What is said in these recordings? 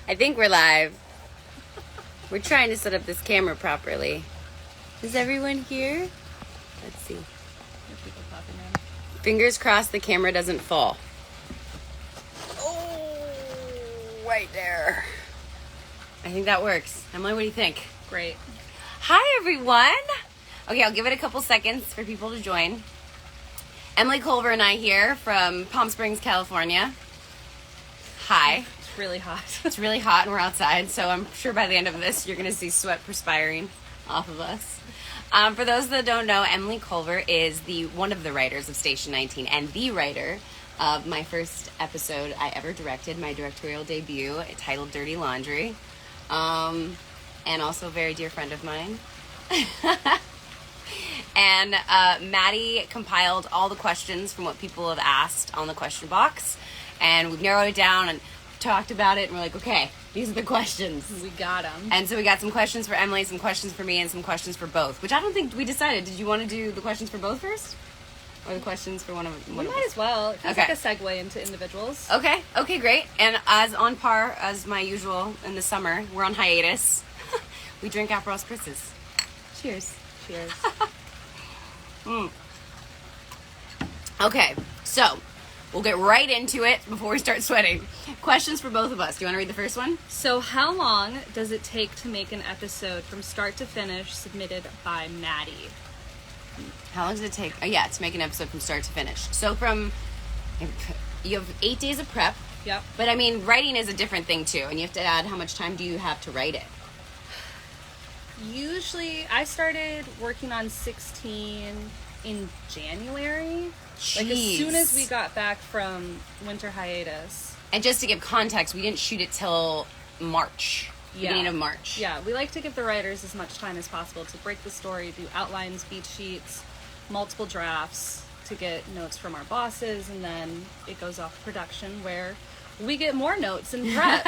I think we're live. We're trying to set up this camera properly. Is everyone here? Let's see. People popping in. Fingers crossed the camera doesn't fall. Oh, right there. I think that works. Emily, what do you think? Great. Hi, everyone. Okay, I'll give it a couple seconds for people to join. Emily Culver and I here from Palm Springs, California. Hi. It's really hot. It's really hot and we're outside, so I'm sure by the end of this you're going to see sweat perspiring off of us. For those that don't know, Emily Culver is one of the writers of Station 19 and the writer of my first episode I ever directed, my directorial debut, titled Dirty Laundry, and also a very dear friend of mine. And Maddie compiled all the questions from what people have asked on the question box, and we've narrowed it down and talked about it, and we're like, okay, these are the questions. We got them. And so we got some questions for Emily, some questions for me, and some questions for both, which I don't think we decided. Did you want to do the questions for both first? Or the questions for one of We might as well. It's Okay. like a segue into individuals. Okay, great. And as on par as my usual in the summer, we're on hiatus. We drink Aperol spritzes. Cheers. Cheers. Okay, so we'll get right into it before we start sweating. Questions for both of us. Do you want to read the first one? So how long does it take to make an episode from start to finish submitted by Maddie? How long does it take? Oh, yeah, to make an episode from start to finish. So you have 8 days of prep. Yep. But I mean, writing is a different thing too, and you have to add how much time do you have to write it? Usually, I started working on 16 in January. Like as Jeez. soon as we got back from winter hiatus. And just to give context, we didn't shoot it till March. Yeah. Beginning of March. Yeah, we like to give the writers as much time as possible to break the story, do outlines, beat sheets, multiple drafts, to get notes from our bosses, and then it goes off production where we get more notes and prep.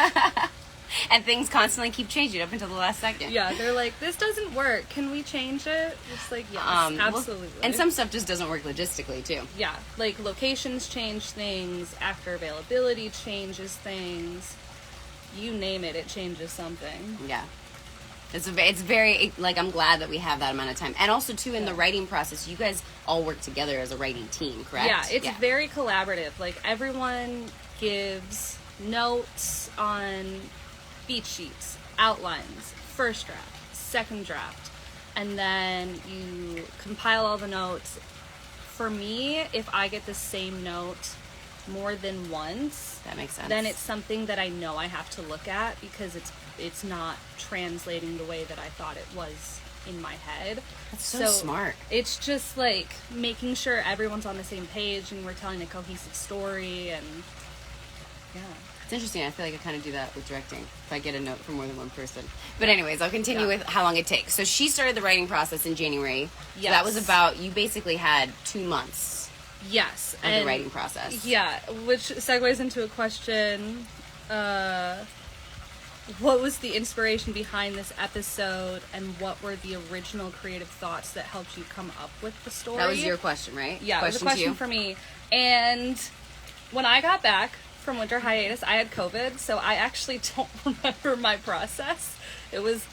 And things constantly keep changing up until the last second. Yeah, they're like, this doesn't work. Can we change it? It's like, yes, absolutely. And some stuff just doesn't work logistically too. Yeah, like locations change things, actor availability changes things. You name it, it changes something. Yeah. It's very, like, I'm glad that we have that amount of time. And also, too, in the writing process, you guys all work together as a writing team, correct? Yeah, it's very collaborative. Like, everyone gives notes on beat sheets, outlines, first draft, second draft, and then you compile all the notes. For me, if I get the same note more than once, that makes sense. then it's something that I know I have to look at because it's not translating the way that I thought it was in my head. That's so smart. It's just like making sure everyone's on the same page and we're telling a cohesive story, and yeah. It's interesting. I feel like I kind of do that with directing if I get a note from more than one person. But anyways, I'll continue with how long it takes. So she started the writing process in January. Yes. So that was about, you basically had 2 months Yes. of the writing process. Yeah, which segues into a question. What was the inspiration behind this episode, and what were the original creative thoughts that helped you come up with the story? That was your question, right? Yeah, it was a question for me. And when I got back from winter hiatus, I had COVID, so I actually don't remember my process. It was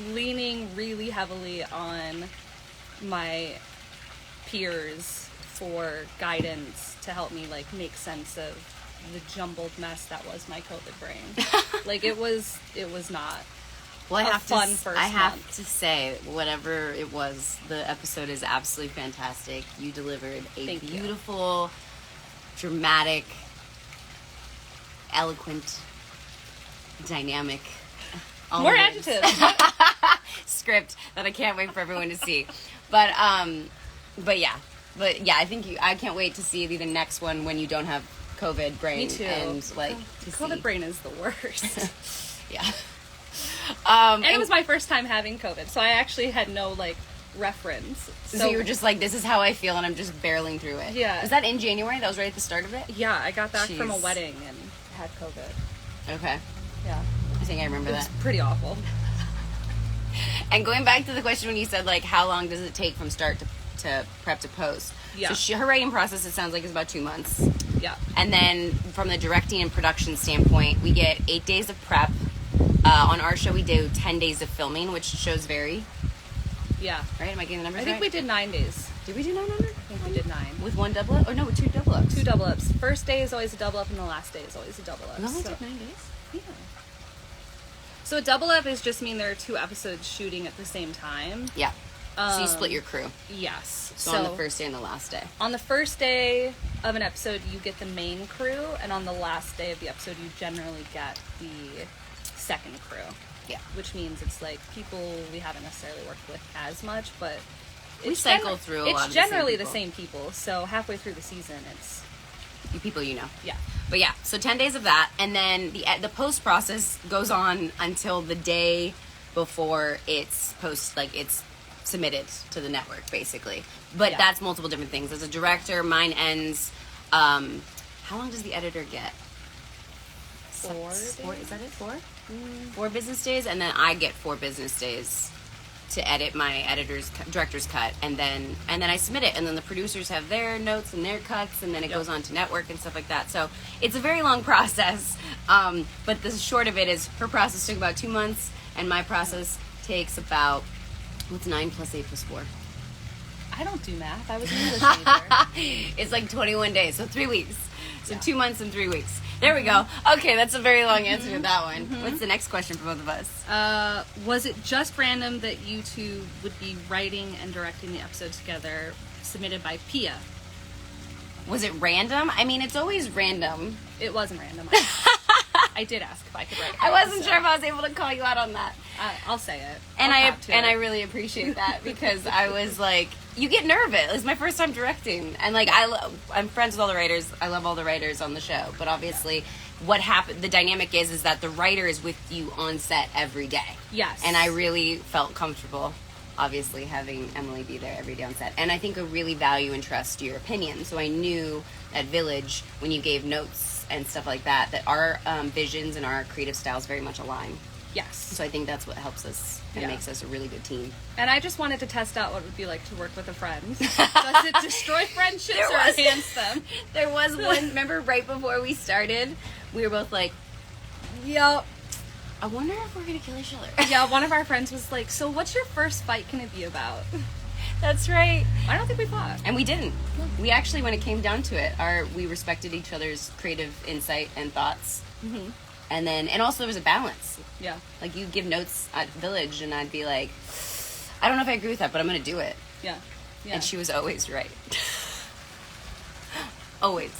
leaning really heavily on my peers for guidance to help me, like, make sense of the jumbled mess that was my COVID brain. Like, it was not Well, a fun first I have month. to say, whatever it was, the episode is absolutely fantastic. You delivered a Thank you. beautiful, dramatic, eloquent, dynamic, all More the words. adjectives. Script that I can't wait for everyone to see. But yeah, I think I can't wait to see the next one when you don't have COVID brain. Me too. And like COVID brain is the worst. Yeah. And it was my first time having COVID, so I actually had no, like, reference. So you were just like, this is how I feel, and I'm just barreling through it. Yeah. Was that in January? That was right at the start of it? Yeah, I got back from a Jeez. wedding and had COVID. Okay. Yeah. I think I remember It was that. pretty awful. And going back to the question when you said, like, how long does it take from start to prep to post? Yeah. So her writing process, it sounds like, is about 2 months. Yeah. And then from the directing and production standpoint, we get 8 days of prep. On our show, we do 10 days of filming, which shows vary. Yeah. Right? Am I getting the numbers I think right? we did 9 days. Did we do 900? I think we did 9. With one double up? Or no, with 2 double ups. 2 double ups. First day is always a double up, and the last day is always a double up. We only took 9 days? Yeah. So a double up is just mean there are 2 episodes shooting at the same time. Yeah. So you split your crew. Yes. So on the first day and the last day. On the first day of an episode, you get the main crew, and on the last day of the episode, you generally get the second crew. Yeah. Which means it's like people we haven't necessarily worked with as much, but We cycle through a lot of It's the same generally the people. same people, so halfway through the season, it's... People you know. Yeah. But yeah, so 10 days of that, and then the post process goes on until the day before it's submitted to the network, basically. But Yeah. that's multiple different things. As a director, mine ends. How long does the editor get? 4 Is that it? 4? Mm. 4 business days, and then I get 4 business days to edit my director's cut, and then I submit it, and then the producers have their notes and their cuts, and then it Yep. goes on to network and stuff like that. So it's a very long process, but the short of it is her process took about 2 months, and my process takes about, what's 9 plus 8 plus 4? I don't do math. I was an English major. It's like 21 days, so 3 weeks. So Yeah. 2 months and 3 weeks. There we go. Okay, that's a very long answer to that one. What's the next question for both of us? Was it just random that you two would be writing and directing the episode together, submitted by Pia? Was it random? I mean, it's always random. It wasn't random. I did ask if I could write. I wasn't sure if I was able to call you out on that. I'll say it. And I'll cop to I it. really appreciate that because I was like, you get nervous. It's my first time directing, and like I'm friends with all the writers. I love all the writers on the show, but obviously, what happened? The dynamic is that the writer is with you on set every day. Yes. And I really felt comfortable, obviously, having Emily be there every day on set. And I think I really value and trust your opinion. So I knew at Village, when you gave notes and stuff like that, that our visions and our creative styles very much align. Yes. So I think that's what helps us and Yeah. makes us a really good team. And I just wanted to test out what it would be like to work with a friend. Does it destroy friendships There or was- enhance them? There was one, remember right before we started, we were both like, yo, I wonder if we're going to kill each other. Yeah, one of our friends was like, so what's your first fight going to be about? That's right. I don't think we fought. And we didn't. We actually, when it came down to it, we respected each other's creative insight and thoughts. Mm-hmm. And also there was a balance. Yeah. Like you'd give notes at Village and I'd be like, I don't know if I agree with that, but I'm going to do it. Yeah. Yeah. And she was always right. Always.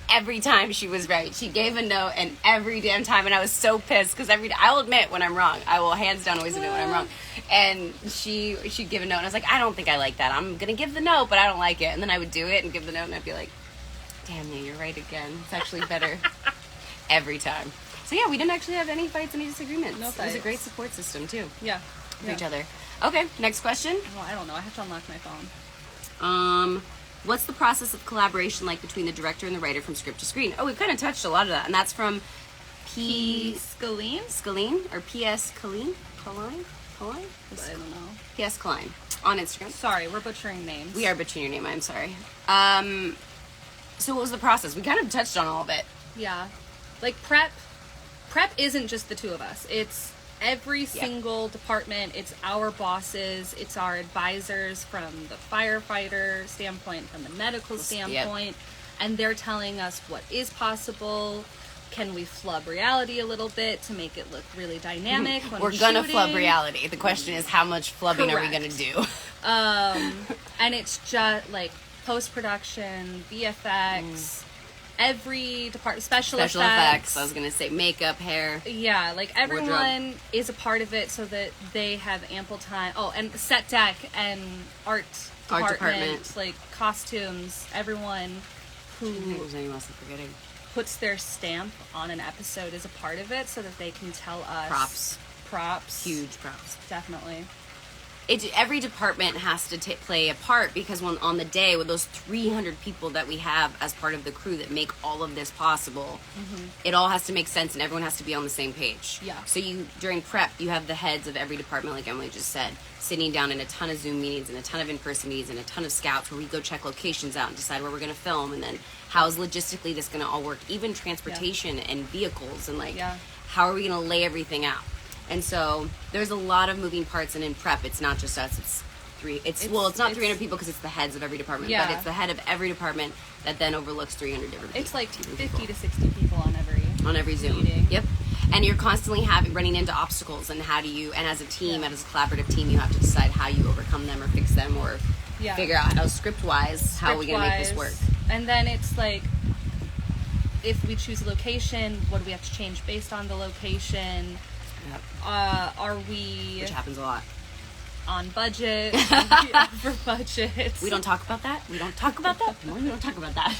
Every time she was right. She gave a note, and every damn time, and I was so pissed because I'll admit when I'm wrong. I will hands down always admit when I'm wrong. And she'd give a note, and I was like, I don't think I like that. I'm gonna give the note, but I don't like it. And then I would do it and give the note, and I'd be like, damn you, you're right again. It's actually better every time. So yeah, we didn't actually have any fights, any disagreements. No It was a fights. great support system too Yeah. for each other. Okay, next question. Well, I don't know. I have to unlock my phone. What's the process of collaboration like between the director and the writer from script to screen? Oh, we've kind of touched a lot of that, and that's from Scalene or P.S. Colleen? Colline? I don't know. P.S. Colline on Instagram. Sorry, we're butchering names. We are butchering your name, I'm sorry. So what was the process? We kind of touched on all of it. Yeah. Like prep isn't just the two of us. It's every single department. It's our bosses. It's our advisors from the firefighter standpoint, from the medical standpoint. And they're telling us what is possible. Can we flub reality a little bit to make it look really dynamic when We're gonna shooting? flub reality. The question is, how much flubbing are we gonna do? And it's just like post-production, VFX, every department, special effects. I was gonna say makeup, hair. Yeah, like everyone is a part of it so that they have ample time. Oh, and set deck and art department, like costumes, everyone who There's anyone else I'm forgetting? puts their stamp on an episode is a part of it so that they can tell us Props. Props. Huge props. Definitely. every department has to play a part, because on the day with those 300 people that we have as part of the crew that make all of this possible, it all has to make sense and everyone has to be on the same page. Yeah. So during prep, you have the heads of every department, like Emily just said, sitting down in a ton of Zoom meetings and a ton of in-person meetings and a ton of scouts where we go check locations out and decide where we're going to film, and then how's logistically this going to all work, even transportation and vehicles, and how are we going to lay everything out. And so there's a lot of moving parts, and in prep, it's not just us. It's not 300 people because it's the heads of every department, but it's the head of every department that then overlooks 300 different people. It's like 50 to 60 people on every Zoom meeting. Yep. And you're constantly running into obstacles, and and as a team, as a collaborative team, you have to decide how you overcome them or fix them or figure out how script-wise, how are we going to make this work. And then it's like, if we choose a location, what do we have to change based on the location? Yep. Are we... Which happens a lot. On budget, for budgets. We don't talk about that. We don't talk about that. No, we don't talk about that.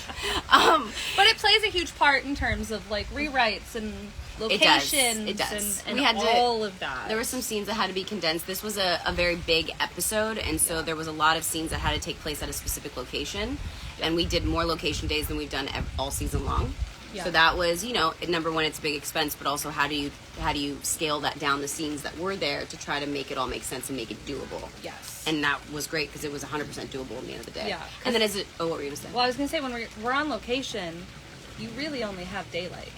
But it plays a huge part in terms of like rewrites and locations. It does. And all of that. There were some scenes that had to be condensed. This was a very big episode, and so there was a lot of scenes that had to take place at a specific location. And we did more location days than we've done all season long. Yeah. So that was, number one, it's a big expense, but also how do you scale that down, the scenes that were there, to try to make it all make sense and make it doable. Yes. And that was great because it was 100% doable at the end of the day. Yeah. And then what were you going to say? Well, I was going to say, when we're on location, you really only have daylight,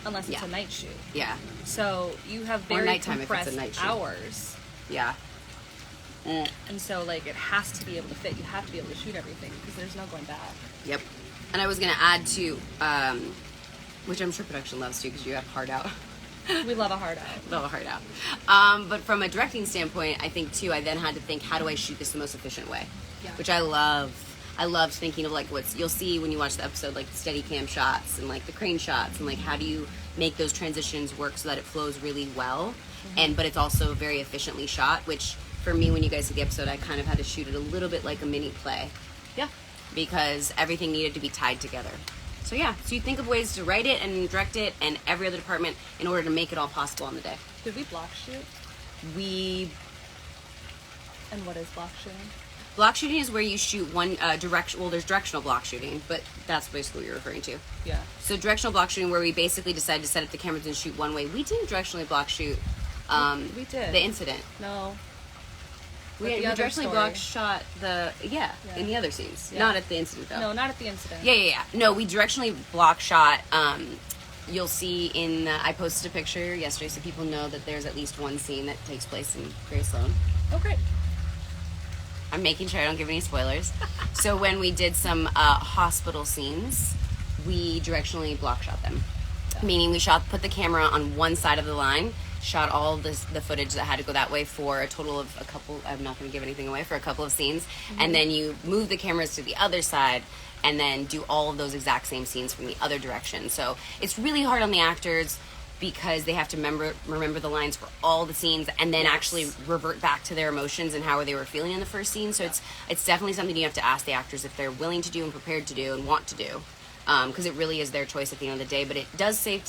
unless it's a night shoot. Yeah. So you have very compressed hours. Yeah. And so, like, it has to be able to fit. You have to be able to shoot everything because there's no going back. Yep. And I was going to add to... which I'm sure production loves too, because you have hard out. We love a hard out. Love a hard out. But from a directing standpoint, I think too, I then had to think, how do I shoot this the most efficient way? Yeah. Which I love. I loved thinking of like you'll see when you watch the episode, like the steady cam shots and like the crane shots, and like how do you make those transitions work so that it flows really well, but it's also very efficiently shot, which for me, when you guys did the episode, I kind of had to shoot it a little bit like a mini play. Yeah. Because everything needed to be tied together. So you think of ways to write it and direct it and every other department in order to make it all possible on the day. Did we block shoot? And what is block shooting? Block shooting is where you shoot one direction. Well, there's directional block shooting, but that's basically what you're referring to. Yeah. So directional block shooting, where we basically decided to set up the cameras and shoot one way. We didn't directionally block shoot. We did. The incident. No. We directionally block shot in the other scenes. Yeah. Not at the incident, though. No, not at the incident. Yeah. No, we directionally block shot. You'll see I posted a picture yesterday so people know that there's at least one scene that takes place in Grace Sloan. Oh, great. I'm making sure I don't give any spoilers. So when we did some hospital scenes, we directionally block shot them. Yeah. Meaning we put the camera on one side of the line, shot all the footage that had to go that way for a total of a couple, I'm not going to give anything away, for a couple of scenes, and then you move the cameras to the other side and then do all of those exact same scenes from the other direction. So it's really hard on the actors because they have to remember the lines for all the scenes and then actually revert back to their emotions and how they were feeling in the first scene. So it's definitely something you have to ask the actors if they're willing to do and prepared to do and want to do. Because it really is their choice at the end of the day, but it does save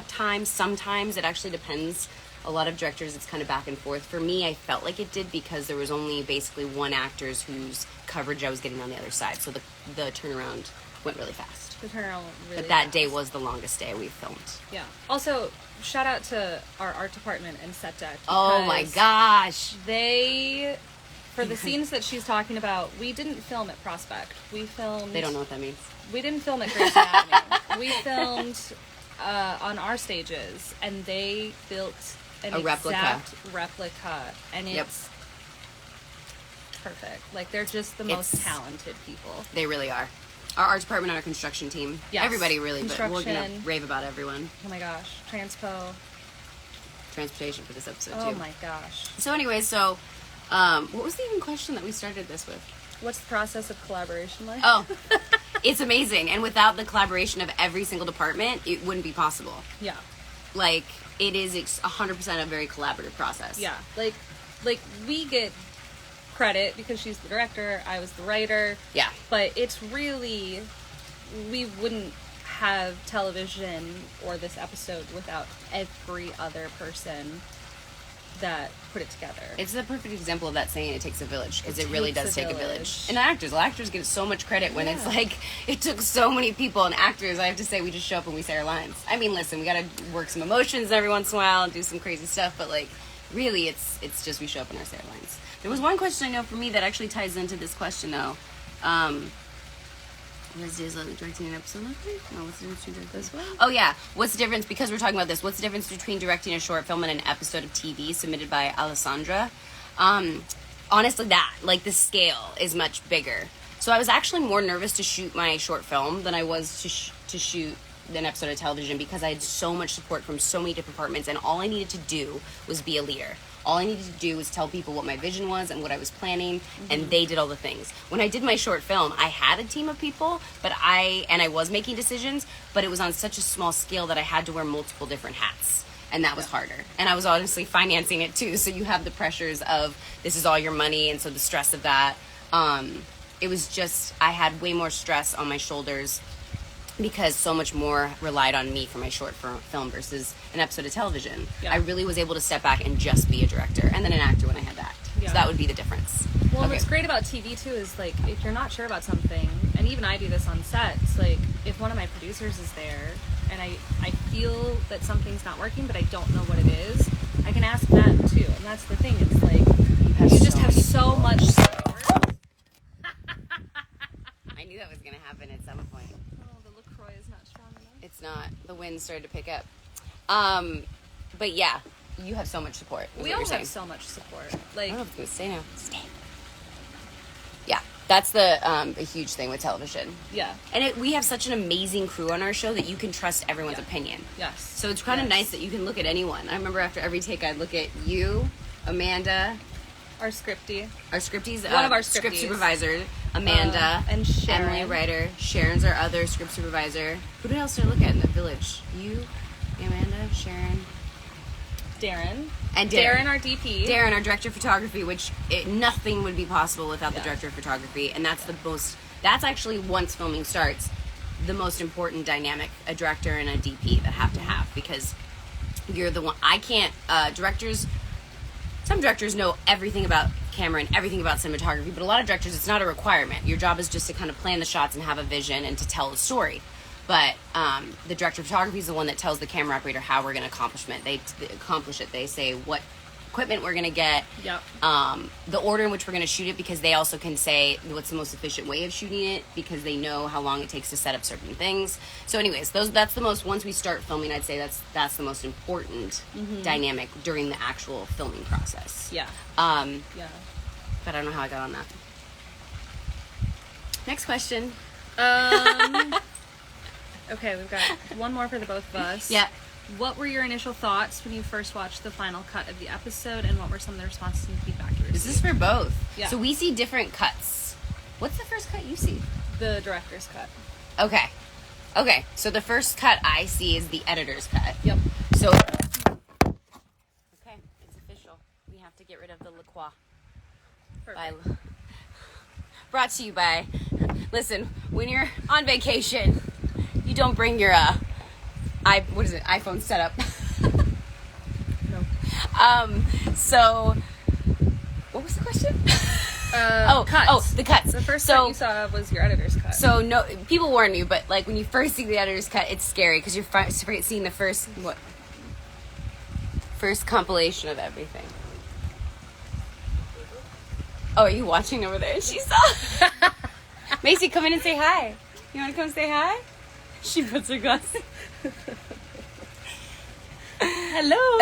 time. Sometimes it actually depends. A lot of directors, it's kind of back and forth. For me, I felt like it did because there was only basically one actor's whose coverage I was getting on the other side, so the turnaround went really fast. The turnaround went really But that fast. day was the longest day we filmed. Yeah. Also, shout out to our art department and set deck. Oh my gosh! They... For the scenes that she's talking about, we didn't film at Prospect. We filmed... They don't know what that means. We didn't film at Grey's Anatomy. We filmed on our stages, and they built a exact replica. And it's perfect. Like, they're just the most talented people. They really are. Our art department and our construction team. Yes. Everybody really, but we're going to rave about everyone. Oh my gosh. Transportation for this episode, too. Oh my gosh. So anyway, what was the even question that we started this with? What's the process of collaboration like? Oh, it's amazing. And without the collaboration of every single department, it wouldn't be possible. Yeah. Like, it is 100% a very collaborative process. Yeah. Like we get credit because she's the director, I was the writer. Yeah. But it's really, we wouldn't have television or this episode without every other person that put it together. It's the perfect example of that saying, it takes a village, because it really does take a village. And actors get so much credit when it's like, it took so many people, and actors, I have to say, we just show up and we say our lines. I mean, listen, we gotta work some emotions every once in a while and do some crazy stuff, but like, really, it's just we show up and say our lines. There was one question I know for me that actually ties into this question, though. Was this directing an episode? No, what's the difference between this one? Oh yeah, what's the difference? Because we're talking about this. What's the difference between directing a short film and an episode of TV submitted by Alessandra? Honestly, the scale is much bigger. So I was actually more nervous to shoot my short film than I was to shoot an episode of television, because I had so much support from so many different departments, and all I needed to do was be a leader. All I needed to do was tell people what my vision was and what I was planning, and they did all the things. When I did my short film, I had a team of people, but I was making decisions, but it was on such a small scale that I had to wear multiple different hats, and that was harder. And I was honestly financing it too, so you have the pressures of, this is all your money, and so the stress of that. It was just, I had way more stress on my shoulders, because so much more relied on me for my short film versus an episode of television. Yeah. I really was able to step back and just be a director, and then an actor when I had that. Yeah. So that would be the difference. Well, what's great about TV too is, like, if you're not sure about something, and even I do this on sets, like, if one of my producers is there and I feel that something's not working but I don't know what it is, I can ask them too. And that's the thing, it's like, you just have so much support. I knew that was going to happen at some point. Is not strong enough. It's not. The wind started to pick up. But yeah, you have so much support. We all have so much support. Like, I don't know if I'm going to stay now. Stay. Yeah, that's the a huge thing with television. Yeah. And we have such an amazing crew on our show that you can trust everyone's opinion. Yes. So it's kind of nice that you can look at anyone. I remember after every take, I'd look at you, Amanda, our scripties, one of our script supervisors, Amanda, and Sharon. Emily, writer. Sharon's our other script supervisor. Who else did I look at in the village? You, Amanda, Sharon, Darren, and Darren, our DP, Darren, our director of photography. Which nothing would be possible without the director of photography, and that's That's actually, once filming starts, the most important dynamic a director and a DP that have to have, because you're the one. I can't directors. Some directors know everything about camera and everything about cinematography, but a lot of directors, it's not a requirement. Your job is just to kind of plan the shots and have a vision and to tell a story. But the director of photography is the one that tells the camera operator how we're going to accomplish it. They say what equipment we're going to get, the order in which we're going to shoot it, because they also can say what's the most efficient way of shooting it, because they know how long it takes to set up certain things. So anyways, that's the most, once we start filming, I'd say that's the most important dynamic during the actual filming process. Yeah. But I don't know how I got on that. Next question. Okay, we've got one more for the both of us. Yeah. What were your initial thoughts when you first watched the final cut of the episode, and what were some of the responses and feedback you received? This is for both. Yeah. So we see different cuts. What's the first cut you see? The director's cut. Okay. So the first cut I see is the editor's cut. Yep. So, okay, it's official. We have to get rid of the LaCroix. Brought to you by, listen, when you're on vacation, you don't bring your, iPhone setup. No. So, what was the question? Cuts. Oh, the cuts. The first cut you saw was your editor's cut. So, no, people warn you, but like when you first see the editor's cut, it's scary because you're seeing the first compilation of everything. Oh, are you watching over there? She saw. Macy, come in and say hi. You want to come say hi? She puts her glasses. Hello.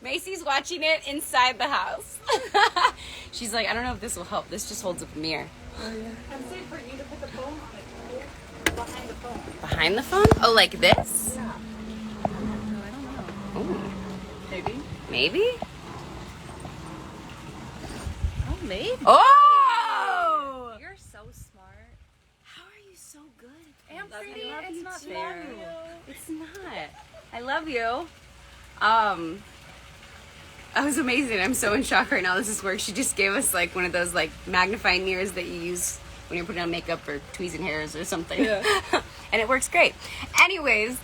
Macy's watching it inside the house. She's like, I don't know if this will help. This just holds up a mirror. Oh, yeah. I'm saying for you to put the phone on it, behind the phone. Behind the phone? Oh, like this? Yeah. No, I don't know. Oh. Maybe? Oh, maybe. Oh! You're so smart. How are you so good? And pretty. It's It's not fair. It's not. I love you. That was amazing. I'm so in shock right now. This is work. She just gave us like one of those like magnifying mirrors that you use when you're putting on makeup or tweezing hairs or something. Yeah. And it works great. Anyways,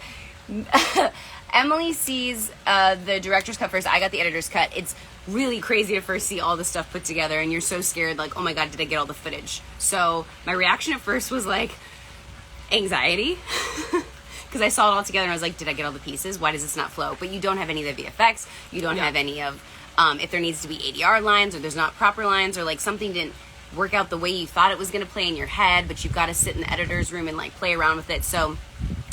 Emily sees the director's cut first. I got the editor's cut. It's really crazy to first see all the stuff put together, and you're so scared, like, oh my god, did I get all the footage? So my reaction at first was like anxiety, because I saw it all together and I was like, did I get all the pieces? Why does this not flow? But you don't have any of the VFX. You don't have any of if there needs to be ADR lines, or there's not proper lines, or like something didn't work out the way you thought it was going to play in your head, but you've got to sit in the editor's room and like play around with it. So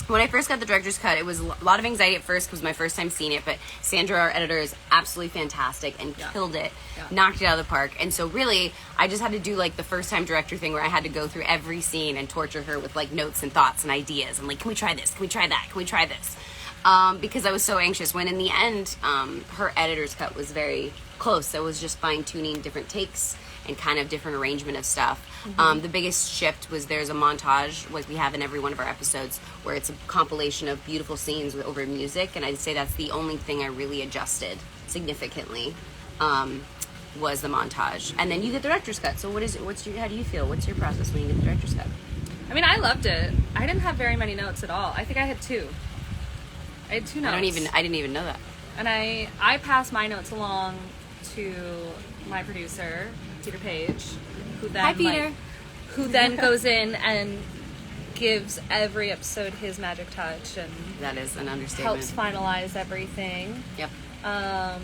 when I first got the director's cut, it was a lot of anxiety at first because it was my first time seeing it, but Sandra, our editor, is absolutely fantastic and killed it, knocked it out of the park. And so really, I just had to do like the first time director thing where I had to go through every scene and torture her with like notes and thoughts and ideas and like, can we try this? Can we try that? Can we try this? Because I was so anxious, when in the end, her editor's cut was very close. So it was just fine tuning different takes and kind of different arrangement of stuff. The biggest shift was there's a montage, like we have in every one of our episodes, where it's a compilation of beautiful scenes over music, and I'd say that's the only thing I really adjusted significantly, was the montage. And then you get the director's cut. So how do you feel? What's your process when you get the director's cut? I mean, I loved it. I didn't have very many notes at all. I think I had 2. I had 2 notes. I didn't even know that. And I passed my notes along to my producer, Peter Page, who then Hi, Peter. Who then goes in and gives every episode his magic touch and That is an understatement. helps finalize everything. Yep. I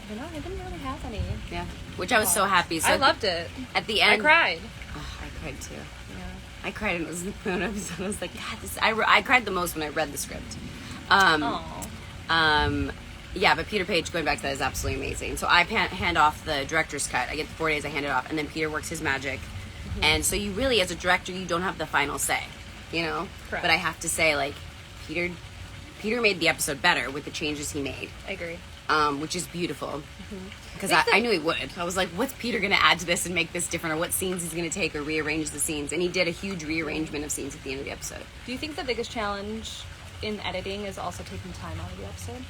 don't know, I didn't really have any. Yeah. Which I was so happy. So I loved it. At the end, I cried. Oh, I cried too. Yeah. I cried, and it was the episode. I was like, God, I cried the most when I read the script. Yeah, but Peter Page, going back to that, is absolutely amazing. So I hand off the director's cut. I get the 4 days, I hand it off, and then Peter works his magic. And so you really, as a director, you don't have the final say, you know? Correct. But I have to say, like, Peter made the episode better with the changes he made. I agree. Which is beautiful. Because I knew he would. I was like, what's Peter going to add to this and make this different, or what scenes he's going to take or rearrange the scenes? And he did a huge rearrangement of scenes at the end of the episode. Do you think the biggest challenge in editing is also taking time out of the episode?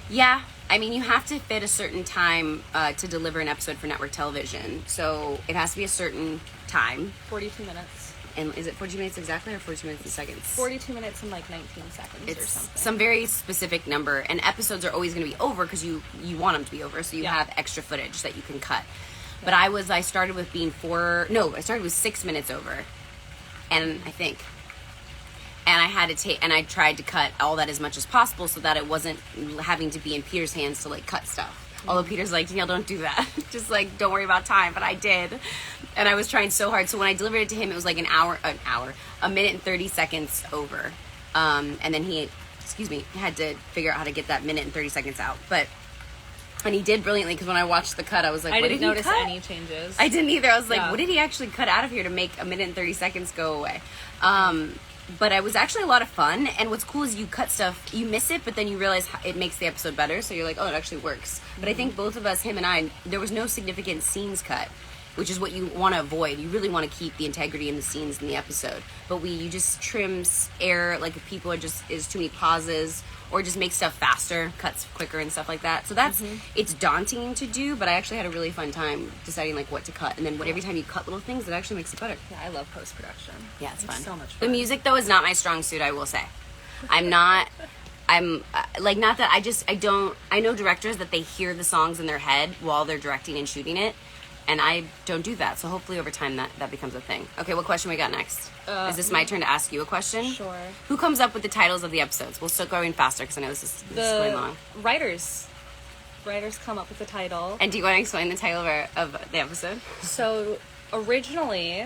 Yeah, I mean, you have to fit a certain time to deliver an episode for network television. So it has to be a certain time. 42 minutes. And is it 42 minutes exactly, or 42 minutes and seconds? 42 minutes and like 19 seconds It's or something. some very specific number. And episodes are always going to be over because you want them to be over. So you have extra footage that you can cut. But I started with I started with 6 minutes over. And I had to and I tried to cut all that as much as possible so that it wasn't having to be in Peter's hands to like cut stuff. Although Peter's like, Danielle, don't do that. Just like, don't worry about time. But I did. And I was trying so hard. So when I delivered it to him, it was like a minute and 30 seconds over. And then he had to figure out how to get that minute and 30 seconds out. And he did brilliantly, because when I watched the cut, I was like, I what didn't did he notice cut? any changes. I didn't either. I was like, Yeah. what did he actually cut out of here to make a minute and 30 seconds go away? But it was actually a lot of fun. And what's cool is you cut stuff, you miss it, but then you realize it makes the episode better. So you're like, oh, it actually works. But I think both of us, him and I, there was no significant scenes cut, which is what you want to avoid. You really want to keep the integrity in the scenes in the episode. But you just trim air, like if people is too many pauses, or just make stuff faster, cuts quicker and stuff like that. So it's daunting to do, but I actually had a really fun time deciding like what to cut. And then every time you cut little things, it actually makes it better. Yeah, I love post-production. Yeah, it's fun. So much The fun. music though is not my strong suit, I will say. I know directors that they hear the songs in their head while they're directing and shooting it. And I don't do that. So hopefully over time that becomes a thing. Okay, what question we got next? Is this my turn to ask you a question? Sure. Who comes up with the titles of the episodes? We'll still going faster because I know this is going long. Writers come up with the title. And do you want to explain the title of the episode? So originally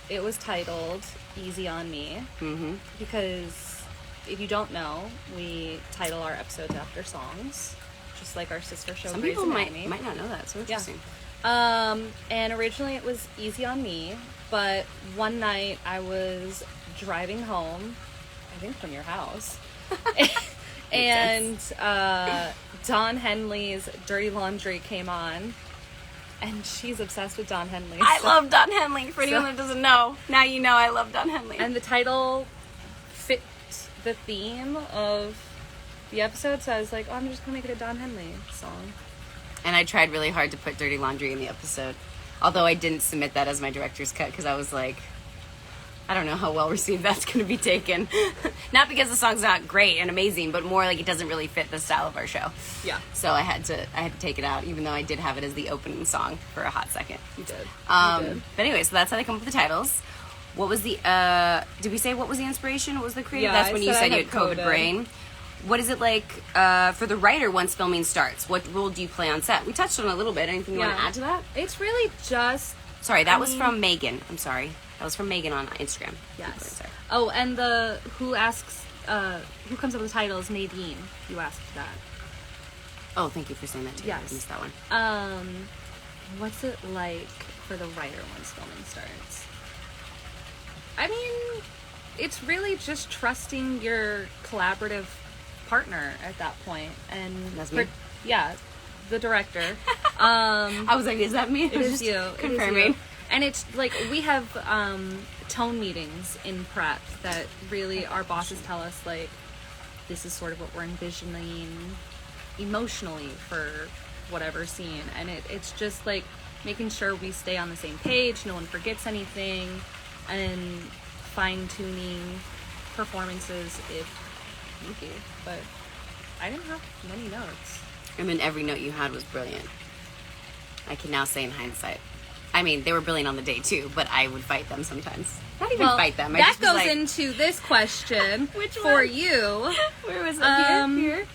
it was titled Easy on Me, because if you don't know, we title our episodes after songs, just like our sister show Some Grey's people Anatomy. might not know that. So interesting. And originally it was Easy on Me, but one night I was driving home, I think from your house, and Dawn Henley's Dirty Laundry came on, and she's obsessed with Dawn Henley. I so- love Don Henley. For anyone that doesn't know, now you know I love Don Henley. And the title fit the theme of the episode, so I was like, oh, I'm just gonna make it a Don Henley song. And I tried really hard to put Dirty Laundry in the episode. Although I didn't submit that as my director's cut because I was like, I don't know how well received that's going to be taken. Not because the song's not great and amazing, but more like it doesn't really fit the style of our show. Yeah. So I had to take it out, even though I did have it as the opening song for a hot second. You did. But anyway, so that's how they come up with the titles. What was the, did we say what was the inspiration? What was the creative? Yeah, That's when I you said said I you had had COVID coded. brain. What is it like for the writer once filming starts? What role do you play on set? We touched on it a little bit. Anything you want to add to that? It's really just... Sorry, that was mean- from Megan. I'm sorry. That was from Megan on Instagram. Yes. Sorry. Oh, and who comes up with the title is Nadine. You asked that. Oh, thank you for saying that too. Yes. I missed that one. What's it like for the writer once filming starts? I mean, it's really just trusting your collaborative partner at that point. And That's me? Yeah, the director. I was like, is that me? It is you. It is Confirming. you. And it's like we have tone meetings in prep that really our bosses tell us like this is sort of what we're envisioning emotionally for whatever scene, and it's just like making sure we stay on the same page, no one forgets anything, and fine-tuning performances if need be. But I didn't have many notes. I mean, every note you had was brilliant. I can now say in hindsight. I mean, they were brilliant on the day too, but I would fight them sometimes. Not even fight them. I That just was goes like, into this question Which for one? you. Where was it? Here.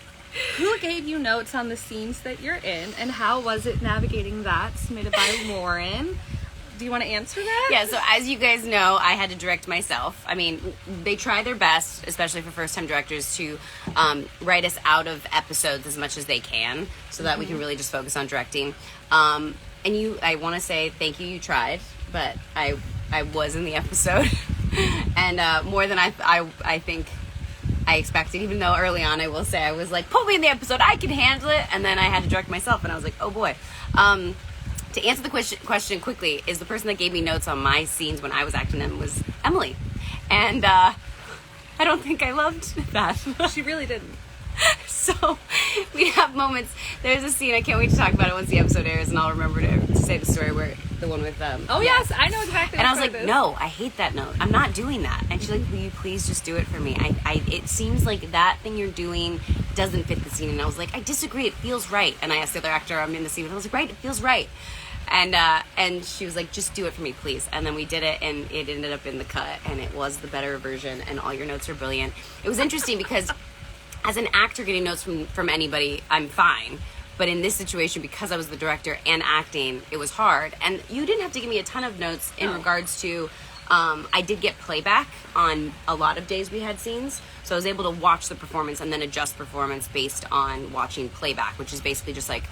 Who gave you notes on the scenes that you're in, and how was it navigating that? Submitted by Lauren. Do you want to answer that? Yeah, so as you guys know, I had to direct myself. I mean, they try their best, especially for first-time directors, to write us out of episodes as much as they can so that we can really just focus on directing. And I want to say thank you, you tried, but I was in the episode. And more than I think I expected, even though early on I will say I was like, put me in the episode, I can handle it. And then I had to direct myself, and I was like, oh boy. To answer the question quickly, is the person that gave me notes on my scenes when I was acting them was Emily. And I don't think I loved that. She really didn't. So we have moments. There's a scene, I can't wait to talk about it once the episode airs, and I'll remember to say the story where the one with Oh, yes, I know exactly and I what was it like, is. no, I hate that note. I'm not doing that. And she's like, will you please just do it for me? It seems like that thing you're doing doesn't fit the scene. And I was like, I disagree. It feels right. And I asked the other actor I'm in the scene with. I was like, right, it feels right. And she was like, just do it for me, please. And then we did it, and it ended up in the cut, and it was the better version, and all your notes are brilliant. It was interesting because as an actor getting notes from anybody, I'm fine. But in this situation, because I was the director and acting, it was hard. And you didn't have to give me a ton of notes in regards to, I did get playback on a lot of days we had scenes. So I was able to watch the performance and then adjust performance based on watching playback, which is basically just like,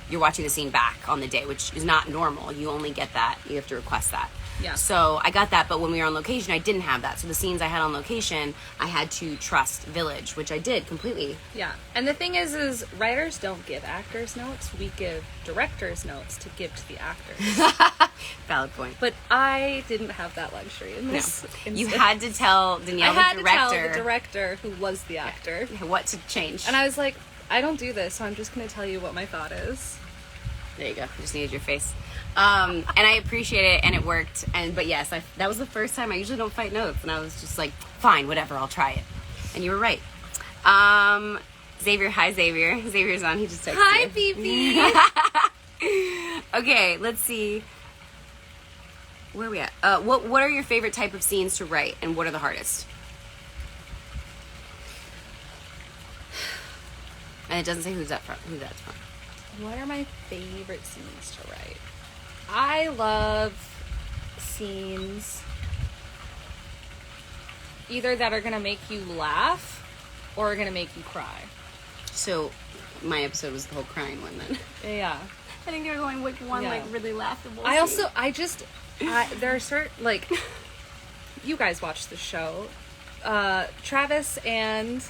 you're watching the scene back on the day, which is not normal. You only get that. You have to request that. Yeah. So I got that, but when we were on location, I didn't have that. So the scenes I had on location, I had to trust Village, which I did completely. Yeah. And the thing is writers don't give actors notes. We give directors notes to give to the actors. Valid point. But I didn't have that luxury in this instance. You had to tell Danielle, I had the to tell director, the director who was the actor. what to change. And I was like, I don't do this, so I'm just going to tell you what my thought is. There you go. I just needed your face. And I appreciate it, and it worked. But yes, that was the first time. I usually don't fight notes, and I was just like, fine, whatever, I'll try it. And you were right. Xavier, hi Xavier. Xavier's on. He just texted Hi, you. BB. Okay, let's see. Where are we at? What are your favorite type of scenes to write, and what are the hardest? And it doesn't say who that's from. What are my favorite scenes to write? I love scenes either that are going to make you laugh or are going to make you cry. So, my episode was the whole crying one then. Yeah. I think they were going which one, Yeah. like, really laughable. There are certain, like, you guys watch the show. Travis and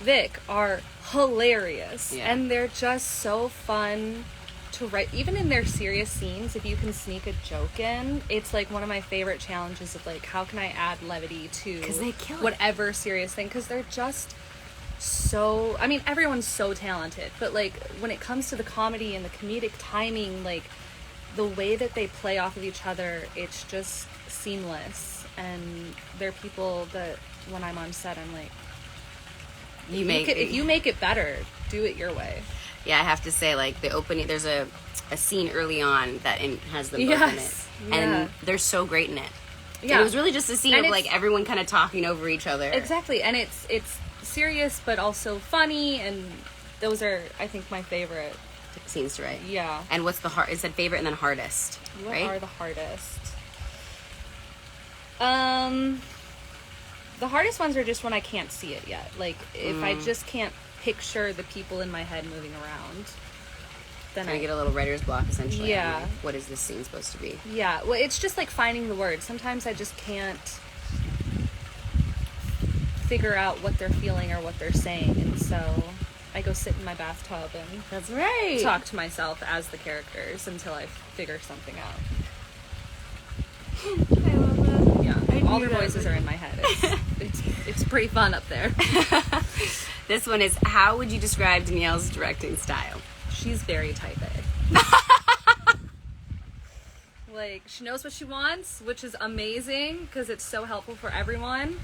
Vic are hilarious. Yeah. And they're just so fun to write. Even in their serious scenes, if you can sneak a joke in, it's like one of my favorite challenges of like, how can I add levity to 'Cause they kill it. whatever serious thing? Because they're just so, I mean, everyone's so talented, but like when it comes to the comedy and the comedic timing, like the way that they play off of each other, it's just seamless. and they're people that when I'm on set, I'm like, If if you make it better, do it your way. Yeah, I have to say, like, the opening, there's a scene early on that has them both in it. And they're so great in it. Yeah. And it was really just a scene of, like, everyone kind of talking over each other. Exactly. And it's serious, but also funny, and those are, I think, my favorite scenes to write. Yeah. And what's the it said favorite and then hardest, What right? are the hardest? The hardest ones are just when I can't see it yet. Like, if I just can't picture the people in my head moving around, then I get a little writer's block, essentially. Yeah. Like, what is this scene supposed to be? Yeah. Well, it's just like finding the words. Sometimes I just can't figure out what they're feeling or what they're saying, and so I go sit in my bathtub and That's right. talk to myself as the characters until I figure something out. I love that. Yeah, all their voices are in my head. It's pretty fun up there. This one is, how would you describe Danielle's directing style? She's very type A. Like, she knows what she wants, which is amazing because it's so helpful for everyone.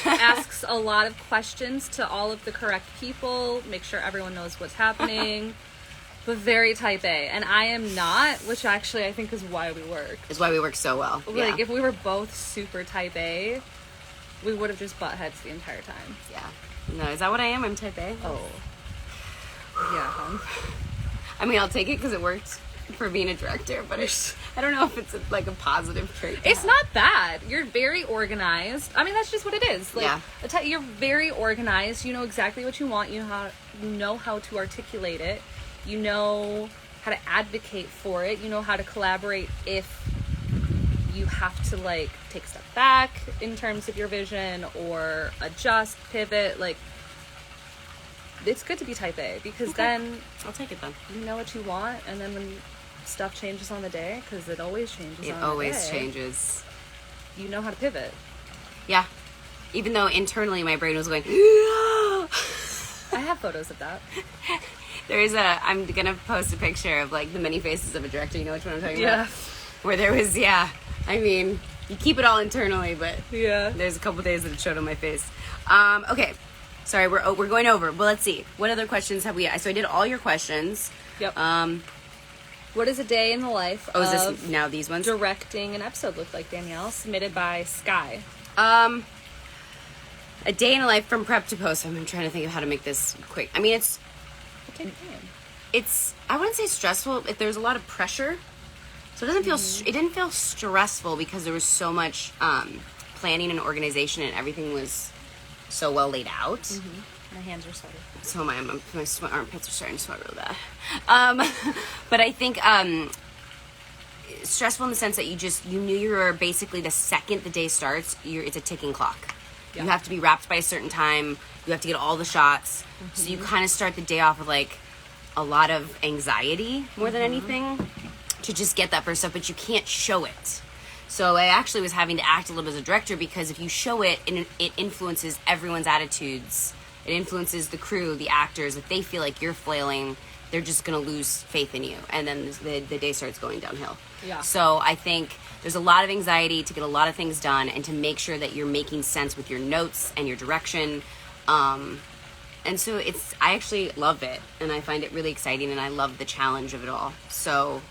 Asks a lot of questions to all of the correct people, make sure everyone knows what's happening, but very type A. And I am not, which actually I think is why we work. Is why we work so well. Like, if we were both super type A, we would have just butt heads the entire time. Yeah. No, is that what I am? I'm type A? Oh. Yeah. I mean, I'll take it because it worked for being a director, but I don't know if it's like a positive trait. It's not bad. You're very organized. I mean, that's just what it is. Like, Yeah. You're very organized. You know exactly what you want. You know how to articulate it. You know how to advocate for it. You know how to collaborate if you have to, like, take a step back in terms of your vision or adjust, pivot. Like, it's good to be type A because then I'll take it then. you know what you want, and then when stuff changes on the day, because it always changes It on the always day, changes. you know how to pivot. Yeah. Even though internally my brain was going, I have photos of that. I'm gonna post a picture of, like, the many faces of a director. You know which one I'm talking Yeah. about? Where there was, I mean, you keep it all internally, but Yeah. there's a couple days that it showed on my face. Okay. Sorry, we're going over. Well, let's see. What other questions have we? So I did all your questions. Yep. What is a day in the life Oh, is of this now these ones? directing an episode look like, Danielle? Submitted by Sky. A day in a life from prep to post. I'm trying to think of how to make this quick. I mean, Take time. I wouldn't say stressful. If there's a lot of pressure, so it doesn't feel. It didn't feel stressful because there was so much planning and organization, and everything was so well laid out. My hands are sweaty. So my armpits are starting to sweat real bad. But I think stressful in the sense that you knew you were basically the second the day starts, it's a ticking clock. Yeah. You have to be wrapped by a certain time. You have to get all the shots. So you kind of start the day off with, like, a lot of anxiety more than anything to just get that first stuff, but you can't show it. So I actually was having to act a little bit as a director because if you show it, it influences everyone's attitudes. It influences the crew, the actors. If they feel like you're flailing, they're just going to lose faith in you. And then the day starts going downhill. Yeah. So I think there's a lot of anxiety to get a lot of things done and to make sure that you're making sense with your notes and your direction. And so I actually love it. And I find it really exciting. And I love the challenge of it all. So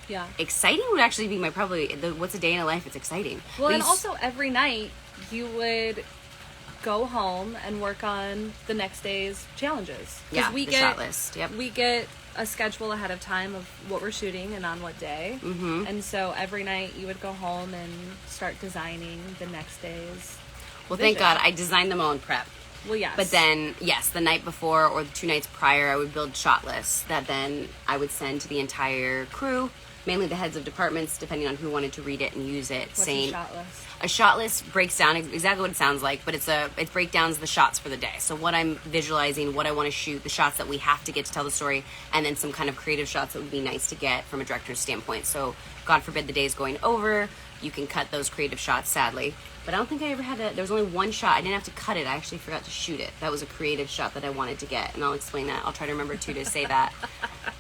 Yeah. exciting would actually be what's a day in a life? It's exciting. Well, and also every night you would go home and work on the next day's challenges. Yeah, the shot list. Yep. We get a schedule ahead of time of what we're shooting and on what day. Mm-hmm. And so every night you would go home and start designing the next day's Well, vision. thank God I designed them all in prep. Well, yes. But then, yes, the night before or the 2 nights prior, I would build shot lists that then I would send to the entire crew, mainly the heads of departments, depending on who wanted to read it and use it. What's a shot list? A shot list breaks down exactly what it sounds like, but it breakdowns the shots for the day. So what I'm visualizing, what I want to shoot, the shots that we have to get to tell the story, and then some kind of creative shots that would be nice to get from a director's standpoint. So God forbid the day's going over, you can cut those creative shots, sadly. But I don't think I ever had there was only one shot. I didn't have to cut it. I actually forgot to shoot it. That was a creative shot that I wanted to get, and I'll explain that. I'll try to remember, too, to say that.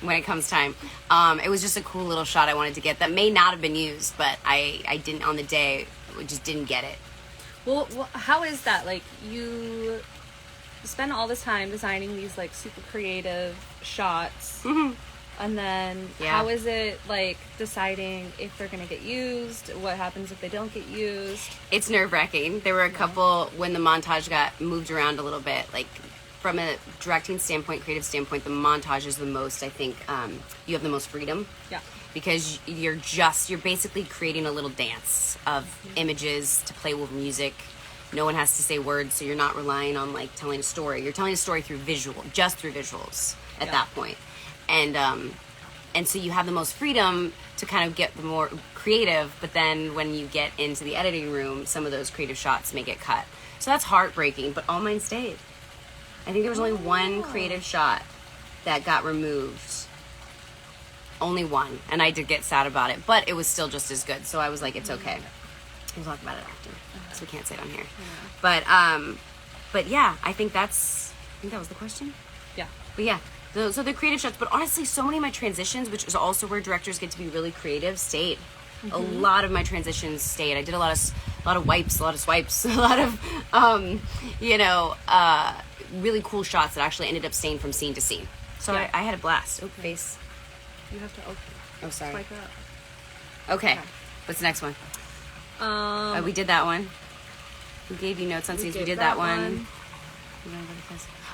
when it comes time. It was just a cool little shot I wanted to get that may not have been used, but I didn't on the day. Just didn't get it. Well, how is that? Like, you spend all this time designing these, like, super creative shots. Mm-hmm. And then how is it, like, deciding if they're going to get used? What happens if they don't get used? It's nerve-wracking. There were a couple when the montage got moved around a little bit. Like, from a directing standpoint, creative standpoint, the montage is the most, I think, you have the most freedom. Yeah. Because you're basically creating a little dance of images to play with music. No one has to say words, so you're not relying on, like, telling a story. You're telling a story through just through visuals at that point. And so you have the most freedom to kind of get the more creative, but then when you get into the editing room, some of those creative shots may get cut. So that's heartbreaking, but all mine stayed. I think there was only one creative shot that got removed. Only one. And I did get sad about it, but it was still just as good. So I was like, it's okay. We'll talk about it after. So we can't say it on here. But yeah, I think that was the question. Yeah. But yeah, so the creative shots, but honestly, so many of my transitions, which is also where directors get to be really creative, stayed. Mm-hmm. A lot of my transitions stayed. I did a lot of wipes, a lot of swipes, a lot of, really cool shots that actually ended up staying from scene to scene. So I had a blast. Oh, face. You have to open. Oh, sorry. Swipe it up. Okay. What's the next one? We did that one. We gave you notes on scenes. We did that one.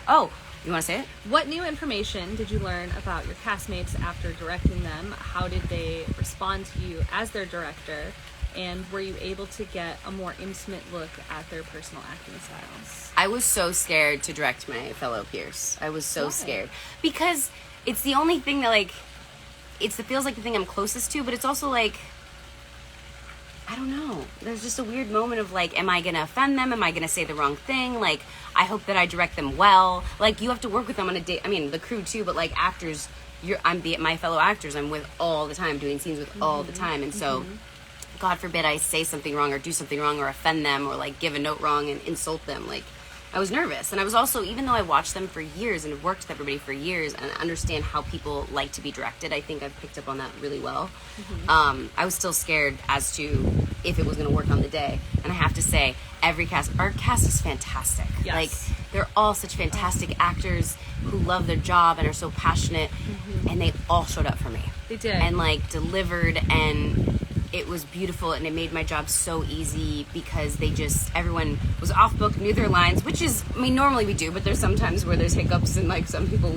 Oh, you want to say it? What new information did you learn about your castmates after directing them? How did they respond to you as their director? And were you able to get a more intimate look at their personal acting styles? I was so scared to direct my fellow peers. I was so scared. Because it's the only thing that, like, it feels like the thing I'm closest to, but it's also like, I don't know. There's just a weird moment of, like, am I going to offend them? Am I going to say the wrong thing? Like, I hope that I direct them well. Like, you have to work with them on a day. I mean, the crew too, but, like, actors, my fellow actors I'm with all the time, doing scenes with all the time. And so, God forbid I say something wrong or do something wrong or offend them or, like, give a note wrong and insult them. Like, I was nervous. And I was also, even though I watched them for years and have worked with everybody for years and understand how people like to be directed, I think I've picked up on that really well. I was still scared as to if it was going to work on the day. And I have to say, our cast is fantastic. Yes. Like, they're all such fantastic actors who love their job and are so passionate. And they all showed up for me. They did. And, like, delivered, and it was beautiful, and it made my job so easy because everyone was off book, knew their lines, which is, I mean, normally we do, but there's sometimes where there's hiccups and, like, some people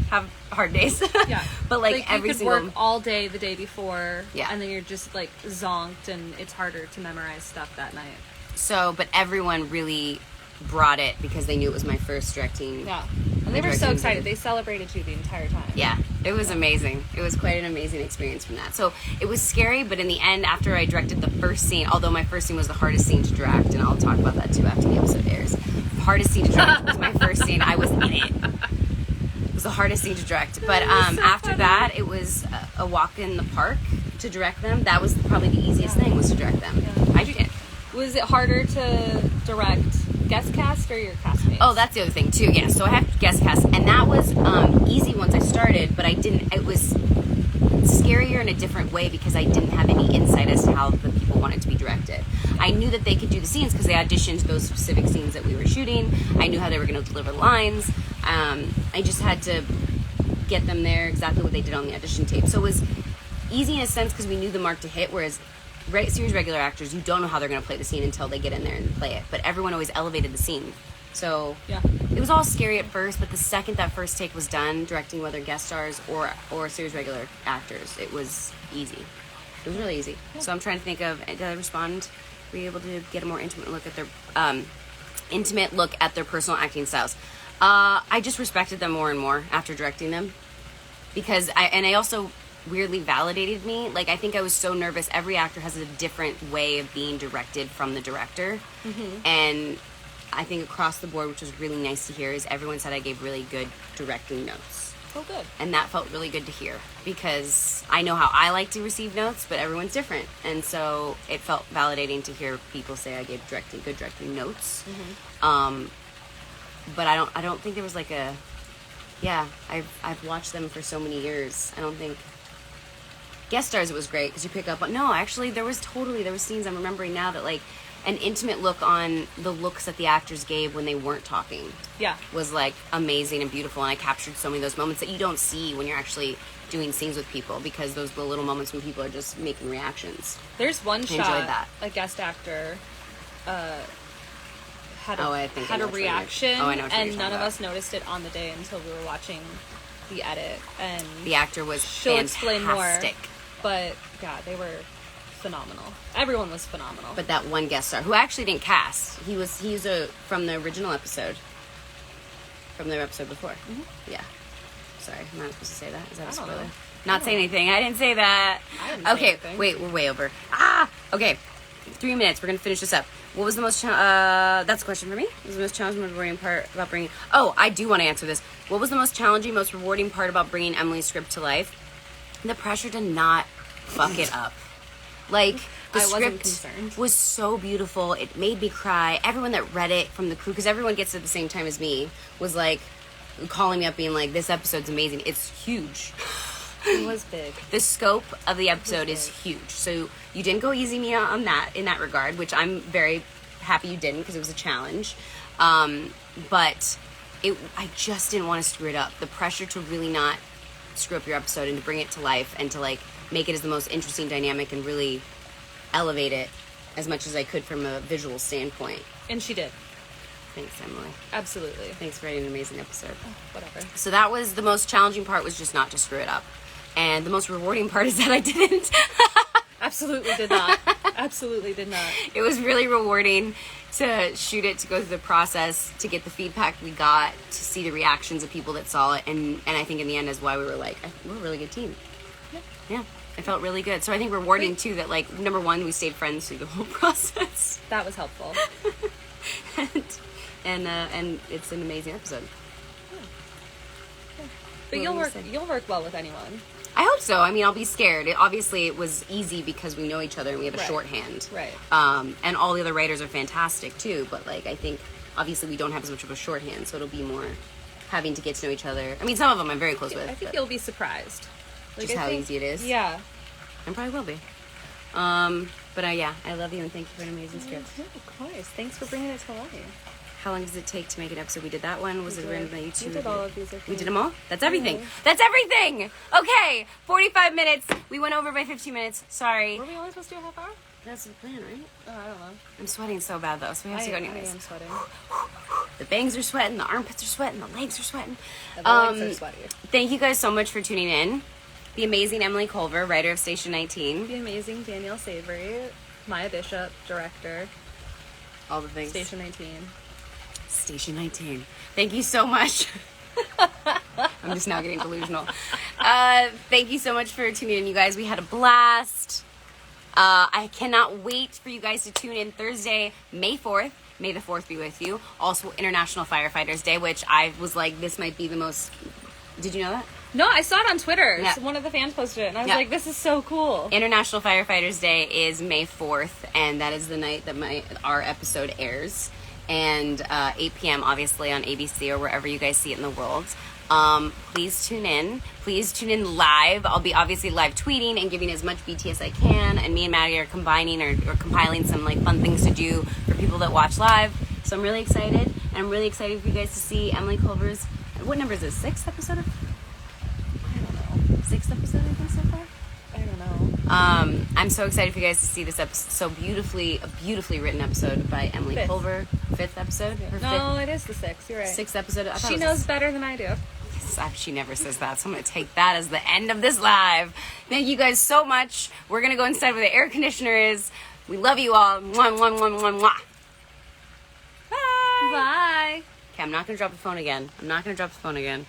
have hard days. Yeah. But, like every you could single work all day the day before, Yeah. and then you're just, like, zonked, and it's harder to memorize stuff that night. So, but everyone really brought it because they knew it was my first directing. Yeah. And they were so excited. They celebrated you the entire time. Yeah, it was amazing. It was quite an amazing experience from that. So it was scary, but in the end, after I directed the first scene, although my first scene was the hardest scene to direct, and I'll talk about that too after the episode airs. The hardest scene to direct was my first scene. I was in it. It was the hardest scene to direct. But after that, it was a walk in the park to direct them. That was probably the easiest thing, was to direct them. Yeah. I did. Was it harder to direct guest cast or your castmates? Oh, that's the other thing too. Yeah, so I have guest cast, and that was easy once I started, but it was scarier in a different way because I didn't have any insight as to how the people wanted to be directed. I knew that they could do the scenes because they auditioned those specific scenes that we were shooting. I knew how they were going to deliver lines. I just had to get them there exactly what they did on the audition tape. So it was easy in a sense because we knew the mark to hit, whereas series regular actors, you don't know how they're going to play the scene until they get in there and play it. But everyone always elevated the scene. So it was all scary at first, but the second that first take was done, directing whether guest stars or series regular actors, it was easy. It was really easy. Yeah. So I'm trying to think of, did I respond? Were you able to get a more intimate look at their personal acting styles? I just respected them more and more after directing them, because I also weirdly validated me. Like, I think I was so nervous. Every actor has a different way of being directed from the director. And I think across the board, which was really nice to hear, is everyone said I gave really good directing notes. Oh, good. And that felt really good to hear, because I know how I like to receive notes, but everyone's different. And so it felt validating to hear people say I gave good directing notes. But I don't think there was like a Yeah, I've watched them for so many years. I don't think guest stars it was great because you pick up on. No, actually, there was scenes I'm remembering now that like an intimate look on the looks that the actors gave when they weren't talking. Yeah. Was like amazing and beautiful, and I captured so many of those moments that you don't see when you're actually doing scenes with people, because those are the little moments when people are just making reactions. There's one I shot enjoyed that. a guest actor had I think I had know a what you're- reaction, I know what you're and none talking of about. us noticed it on the day until we were watching the edit. And The actor was she'll fantastic. explain more. But yeah, they were phenomenal. Everyone was phenomenal. But that one guest star who actually didn't cast, he's from the original episode, from the episode before. Mm-hmm. Yeah. Sorry, I'm not supposed to say that. Is that a I don't spoiler? know. Not say anything. I didn't say that. I didn't say Okay, anything. wait, we're way over. Okay. 3 minutes. We're gonna finish this up. What was the most? That's a question for me. What was the most challenging, most rewarding part about bringing? Oh, I do want to answer this. What was the most challenging, most rewarding part about bringing Emily's script to life? The pressure to not fuck it up. Like the I wasn't script concerned. was so beautiful. It made me cry. Everyone that read it from the crew, because everyone gets it at the same time as me, was like calling me up, being like, "This episode's amazing. It's huge." It was big. The scope of the episode is huge. So you didn't go easy me on that in that regard, which I'm very happy you didn't, because it was a challenge. But I just didn't want to screw it up. The pressure to really not screw up your episode and to bring it to life and to like make it as the most interesting dynamic and really elevate it as much as I could from a visual standpoint. And she did. Thanks, Emily. Absolutely. Thanks for writing an amazing episode. Whatever. So that was the most challenging part, was just not to screw it up. And the most rewarding part is that I didn't. Absolutely did not. Absolutely did not. It was really rewarding to shoot it, to go through the process, to get the feedback we got, to see the reactions of people that saw it. And I think in the end is why we were like, we're a really good team. Yeah. It felt really good. So I think rewarding too that, like, number one, we stayed friends through the whole process. That was helpful. and it's an amazing episode. But What you'll were you work saying? you'll work well with anyone. I hope so. I mean, I'll be scared. Obviously, it was easy because we know each other and we have a Right. shorthand. Right. And all the other writers are fantastic too. But like, I think obviously we don't have as much of a shorthand, so it'll be more having to get to know each other. I mean, some of them I'm very close with. I think but you'll be surprised. just how easy it is. Yeah. I probably will be. But yeah, I love you and thank you for an amazing script. Yeah, of course. Thanks for bringing it to life. How long does it take to make an episode? We did that one. Was it random that you two? We did all of these, I We think. did them all? That's everything. Yeah. That's everything! Okay, 45 minutes. We went over by 15 minutes. Sorry. Were we only supposed to do a half hour? That's the plan, right? Oh, I don't know. I'm sweating so bad though, so we have to go anyways. I am sweating. The bangs are sweating, the armpits are sweating, the legs are sweating. The legs are sweaty. Thank you guys so much for tuning in. The amazing Emily Culver, writer of Station 19. The amazing Danielle Savory, Maya Bishop, director, All the things. Station 19. Station 19. Thank you so much. I'm just now getting delusional. Thank you so much for tuning in, you guys. We had a blast. I cannot wait for you guys to tune in Thursday, May 4th. May the 4th be with you. Also, International Firefighters Day, which I was like, this might be the most... Did you know that? No, I saw it on Twitter. Yeah. One of the fans posted it, and I was Yeah. like, this is so cool. International Firefighters Day is May 4th, and that is the night that our episode airs. And 8 p.m. obviously on ABC or wherever you guys see it in the world. Please tune in. Please tune in live. I'll be obviously live tweeting and giving as much BT as I can. And me and Maddie are combining or compiling some like fun things to do for people that watch live. So I'm really excited. And I'm really excited for you guys to see Emily Culver's, what number is this? 6th episode? I don't know. 6th episode, I think, so far? I don't know. I'm so excited for you guys to see this episode. So a beautifully written episode by Emily Fifth. Culver. 5th episode? Her No, it is the 6th. You're right. 6th episode? I thought She it was knows better than I do. She never says that, so I'm going to take that as the end of this live. Thank you guys so much. We're going to go inside where the air conditioner is. We love you all. Mwah, mwah, mwah, mwah, mwah. Bye. Bye. Okay, I'm not going to drop the phone again.